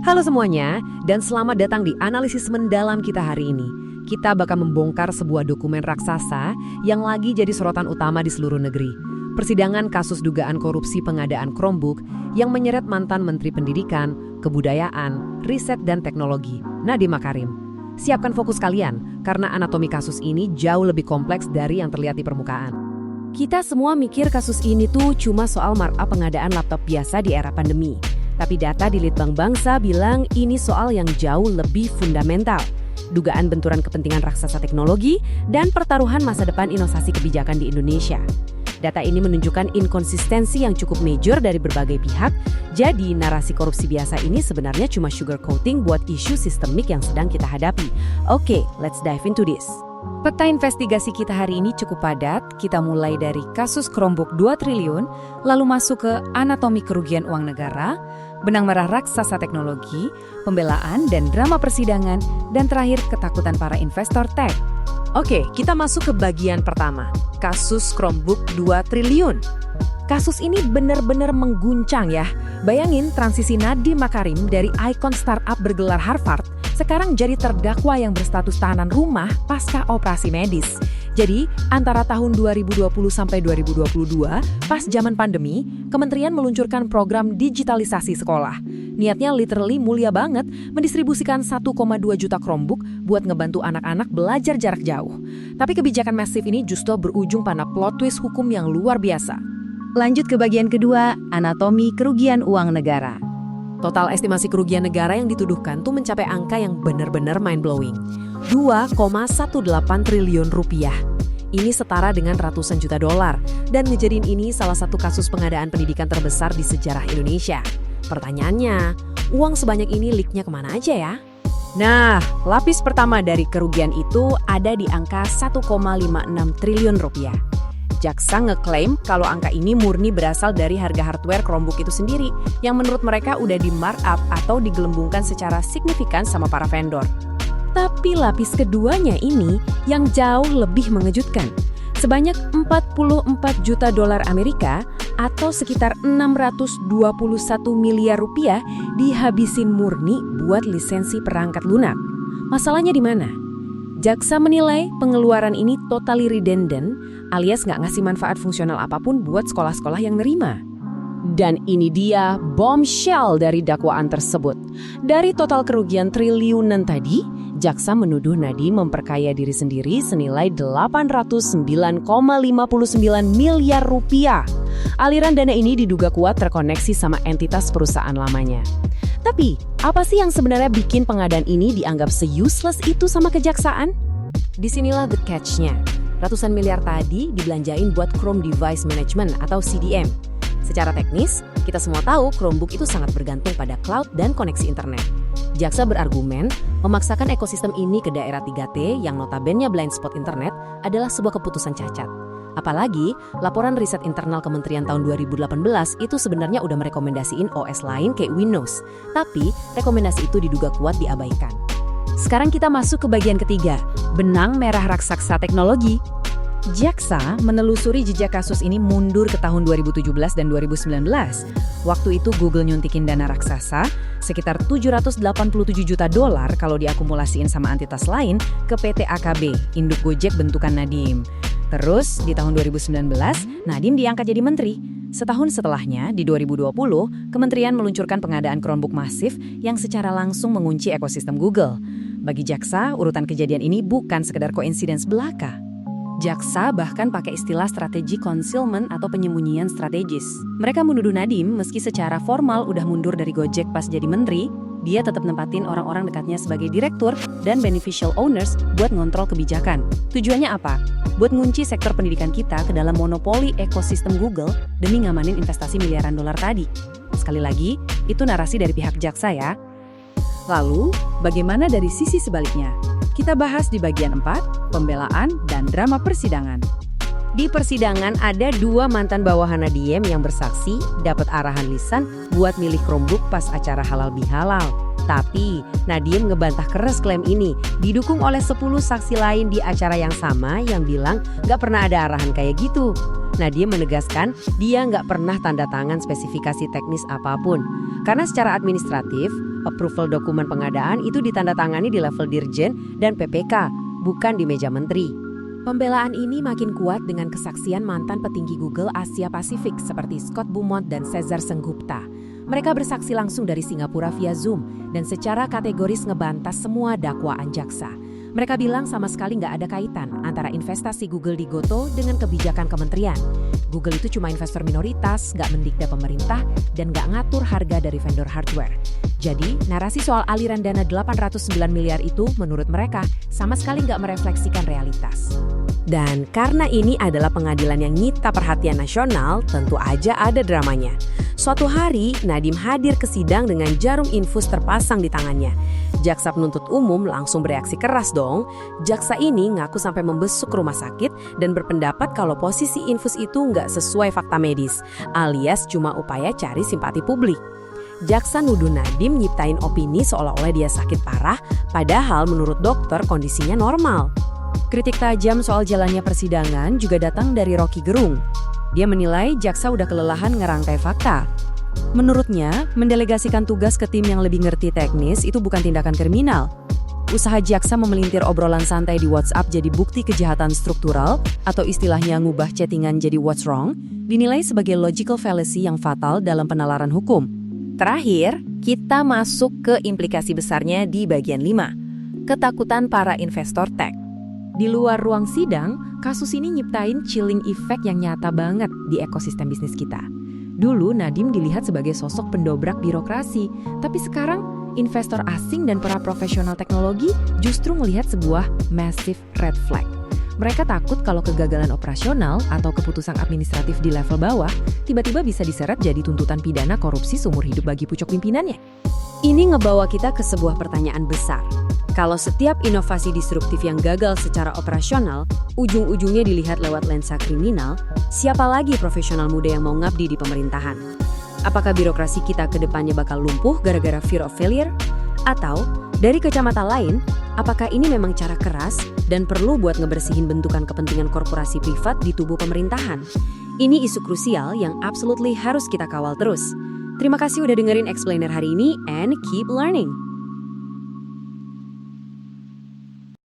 Halo semuanya, dan selamat datang di analisis mendalam kita hari ini. Kita bakal membongkar sebuah dokumen raksasa yang lagi jadi sorotan utama di seluruh negeri. Persidangan kasus dugaan korupsi pengadaan Chromebook yang menyeret mantan Menteri Pendidikan, Kebudayaan, Riset dan Teknologi, Nadiem Makarim. Siapkan fokus kalian, karena anatomi kasus ini jauh lebih kompleks dari yang terlihat di permukaan. Kita semua mikir kasus ini tuh cuma soal markup pengadaan laptop biasa di era pandemi. Tapi data di Litbang Bangsa bilang ini soal yang jauh lebih fundamental. Dugaan benturan kepentingan raksasa teknologi dan pertaruhan masa depan inovasi kebijakan di Indonesia. Data ini menunjukkan inkonsistensi yang cukup major dari berbagai pihak. Jadi narasi korupsi biasa ini sebenarnya cuma sugarcoating buat isu sistemik yang sedang kita hadapi. Oke, let's dive into this. Peta investigasi kita hari ini cukup padat. Kita mulai dari kasus Chromebook 2 triliun, lalu masuk ke anatomi kerugian uang negara, benang merah raksasa teknologi, pembelaan dan drama persidangan, dan terakhir ketakutan para investor tech. Oke, kita masuk ke bagian pertama, kasus Chromebook 2 triliun. Kasus ini benar-benar mengguncang ya. Bayangin transisi Nadiem Makarim dari ikon startup bergelar Harvard sekarang jadi terdakwa yang berstatus tahanan rumah pasca operasi medis. Jadi, antara tahun 2020 sampai 2022, pas zaman pandemi, kementerian meluncurkan program digitalisasi sekolah. Niatnya literally mulia banget, mendistribusikan 1,2 juta Chromebook buat ngebantu anak-anak belajar jarak jauh. Tapi kebijakan masif ini justru berujung pada plot twist hukum yang luar biasa. Lanjut ke bagian kedua, anatomi kerugian uang negara. Total estimasi kerugian negara yang dituduhkan tuh mencapai angka yang benar-benar mind-blowing. 2,18 triliun rupiah. Ini setara dengan ratusan juta dolar dan ngejadiin ini salah satu kasus pengadaan pendidikan terbesar di sejarah Indonesia. Pertanyaannya, uang sebanyak ini leaknya kemana aja ya? Nah, lapis pertama dari kerugian itu ada di angka 1,56 triliun rupiah. Jaksa ngeklaim kalau angka ini murni berasal dari harga hardware Chromebook itu sendiri yang menurut mereka udah di markup atau digelembungkan secara signifikan sama para vendor. Tapi lapis keduanya ini yang jauh lebih mengejutkan. Sebanyak 44 juta dolar Amerika atau sekitar 621 miliar rupiah dihabisin murni buat lisensi perangkat lunak. Masalahnya di mana? Jaksa menilai pengeluaran ini totally redundant alias nggak ngasih manfaat fungsional apapun buat sekolah-sekolah yang nerima. Dan ini dia bombshell dari dakwaan tersebut. Dari total kerugian triliunan tadi, jaksa menuduh Nadiem memperkaya diri sendiri senilai 809,59 miliar rupiah. Aliran dana ini diduga kuat terkoneksi sama entitas perusahaan lamanya. Tapi, apa sih yang sebenarnya bikin pengadaan ini dianggap se-useless itu sama kejaksaan? Disinilah the catch-nya. Ratusan miliar tadi dibelanjain buat Chrome Device Management atau CDM. Secara teknis, kita semua tahu Chromebook itu sangat bergantung pada cloud dan koneksi internet. Jaksa berargumen, memaksakan ekosistem ini ke daerah 3T yang notabene blind spot internet adalah sebuah keputusan cacat. Apalagi, laporan riset internal Kementerian tahun 2018 itu sebenarnya udah merekomendasiin OS lain kayak Windows. Tapi, rekomendasi itu diduga kuat diabaikan. Sekarang kita masuk ke bagian ketiga, benang merah raksasa teknologi. Jaksa menelusuri jejak kasus ini mundur ke tahun 2017 dan 2019. Waktu itu Google nyuntikin dana raksasa, sekitar 787 juta dolar kalau diakumulasiin sama entitas lain ke PT AKB, induk Gojek bentukan Nadiem. Terus, di tahun 2019, Nadiem diangkat jadi menteri. Setahun setelahnya, di 2020, kementerian meluncurkan pengadaan Chromebook masif yang secara langsung mengunci ekosistem Google. Bagi jaksa, urutan kejadian ini bukan sekedar koinsidens belaka. Jaksa bahkan pakai istilah strategi concealment atau penyembunyian strategis. Mereka menuduh Nadiem meski secara formal udah mundur dari Gojek pas jadi menteri, dia tetap nempatin orang-orang dekatnya sebagai direktur dan beneficial owners buat ngontrol kebijakan. Tujuannya apa? Buat ngunci sektor pendidikan kita ke dalam monopoli ekosistem Google demi ngamanin investasi miliaran dolar tadi. Sekali lagi, itu narasi dari pihak jaksa ya. Lalu, bagaimana dari sisi sebaliknya? Kita bahas di bagian 4, pembelaan dan drama persidangan. Di persidangan ada 2 mantan bawahan Nadiem yang bersaksi dapat arahan lisan buat milih Chromebook pas acara halal bihalal. Tapi Nadiem ngebantah keras klaim ini, didukung oleh 10 saksi lain di acara yang sama yang bilang gak pernah ada arahan kayak gitu. Nadiem menegaskan dia nggak pernah tanda tangan spesifikasi teknis apapun. Karena secara administratif, approval dokumen pengadaan itu ditandatangani di level Dirjen dan PPK, bukan di meja menteri. Pembelaan ini makin kuat dengan kesaksian mantan petinggi Google Asia Pasifik seperti Scott Beaumont dan Cesar Senggupta. Mereka bersaksi langsung dari Singapura via Zoom dan secara kategoris ngebantah semua dakwaan jaksa. Mereka bilang sama sekali nggak ada kaitan antara investasi Google di Goto dengan kebijakan kementerian. Google itu cuma investor minoritas, nggak mendikte pemerintah, dan nggak ngatur harga dari vendor hardware. Jadi, narasi soal aliran dana 809 miliar itu menurut mereka sama sekali nggak merefleksikan realitas. Dan karena ini adalah pengadilan yang nyita perhatian nasional, tentu aja ada dramanya. Suatu hari, Nadiem hadir ke sidang dengan jarum infus terpasang di tangannya. Jaksa penuntut umum langsung bereaksi keras dong. Jaksa ini ngaku sampai membesuk rumah sakit dan berpendapat kalau posisi infus itu nggak sesuai fakta medis, alias cuma upaya cari simpati publik. Jaksa nuduh Nadiem nyiptain opini seolah-olah dia sakit parah, padahal menurut dokter kondisinya normal. Kritik tajam soal jalannya persidangan juga datang dari Rocky Gerung. Dia menilai jaksa udah kelelahan ngerangkai fakta. Menurutnya, mendelegasikan tugas ke tim yang lebih ngerti teknis itu bukan tindakan kriminal. Usaha jaksa memelintir obrolan santai di WhatsApp jadi bukti kejahatan struktural atau istilahnya ngubah chattingan jadi what's wrong, dinilai sebagai logical fallacy yang fatal dalam penalaran hukum. Terakhir, kita masuk ke implikasi besarnya di bagian 5, ketakutan para investor tech. Di luar ruang sidang, kasus ini nyiptain chilling effect yang nyata banget di ekosistem bisnis kita. Dulu Nadiem dilihat sebagai sosok pendobrak birokrasi, tapi sekarang investor asing dan para profesional teknologi justru melihat sebuah massive red flag. Mereka takut kalau kegagalan operasional atau keputusan administratif di level bawah tiba-tiba bisa diseret jadi tuntutan pidana korupsi seumur hidup bagi pucuk pimpinannya. Ini ngebawa kita ke sebuah pertanyaan besar. Kalau setiap inovasi disruptif yang gagal secara operasional, ujung-ujungnya dilihat lewat lensa kriminal, siapa lagi profesional muda yang mau ngabdi di pemerintahan? Apakah birokrasi kita ke depannya bakal lumpuh gara-gara fear of failure? Atau, dari kacamata lain, apakah ini memang cara keras dan perlu buat ngebersihin bentukan kepentingan korporasi privat di tubuh pemerintahan? Ini isu krusial yang absolutely harus kita kawal terus. Terima kasih udah dengerin Explainer hari ini and keep learning!